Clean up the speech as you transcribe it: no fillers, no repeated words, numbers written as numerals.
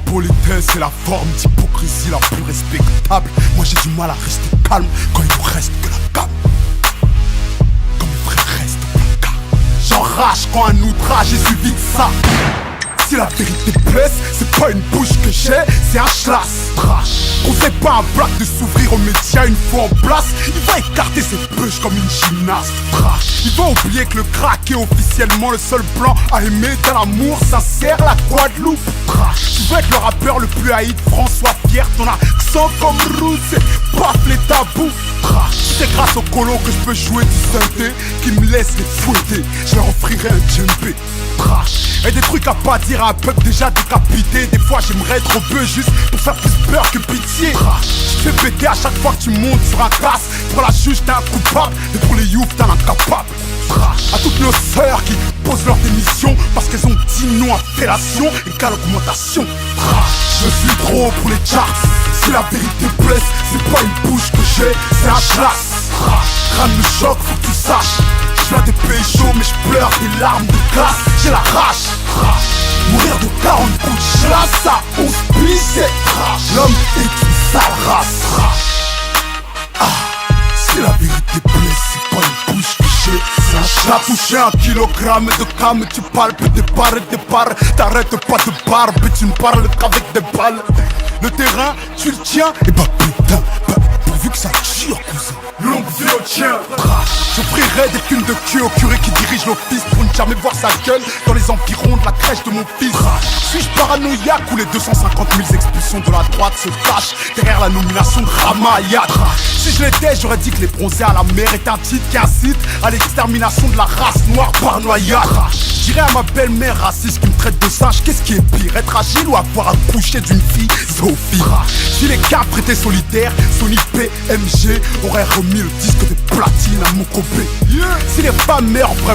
politesse est la forme d'hypocrisie la plus respectable. Moi j'ai du mal à rester calme quand il nous reste que la gamme. Quand mes frères restent au placard, j'enrage quand un outrage est suivi de ça. Si la vérité blesse, c'est pas une bouche que j'ai, c'est un schlass. On fait pas un blague de s'ouvrir aux médias une fois en place. Il va écarter ses bûches comme une gymnaste. Il va oublier que le crack est officiellement le seul blanc à aimer dans l'amour sincère la Guadeloupe. Tu veux être le rappeur le plus haï de France, sois fier, ton accent comme Rousse et paf les tabous. C'est grâce au colo que je peux jouer du synthé qui me laisse les fouetter. Je leur offrirai un djembé. Et des trucs à pas dire à un peuple déjà décapité. Des fois j'aimerais être peu juste pour faire plus peur que pitié. Je te fais péter à chaque fois que tu montes sur un casse. Pour la juge t'es un coupable et pour les youths t'es un incapable. À toutes nos sœurs qui posent leur démission parce qu'elles ont dit non à fellation et qu'à l'augmentation. Je suis trop pour les charts. Si la vérité blesse, c'est pas une bouche que j'ai, c'est un glace. Crâne me choque, faut que tu saches. Je viens des pays chauds mais je pleure des larmes de glace. J'ai la rage. Mourir de 40 coups de chlasse à 11 pieds, c'est l'homme est une sale race. Si la vérité blesse, c'est pas une bouche que j'ai, c'est un chat. Touché 1 kilogramme de cam, tu palpes des barres et des barres. T'arrêtes pas de barbe, tu ne parles qu'avec des balles. Le terrain, tu le tiens, et bah putain, pourvu que ça tire, cousin. Longue vie au tien. J'offrirai des films de cul au curé qui dirige l'office pour ne jamais voir sa gueule dans les environs de la crèche de mon fils. Suis-je paranoïaque ou les 250 000 expulsions de la droite se cachent derrière la nomination de Ramayad? Si je l'étais, j'aurais dit que les bronzés à la mer est un titre qui incite à l'extermination de la race noire par noyade. Je dirais à ma belle-mère raciste qui me traite de singe, qu'est-ce qui est pire, être agile ou avoir accouché d'une fille Sophie? Si les capres étaient solitaires, Sony PMG aurait remis le disque de platine à mon copé. Si les femmes meurent vraiment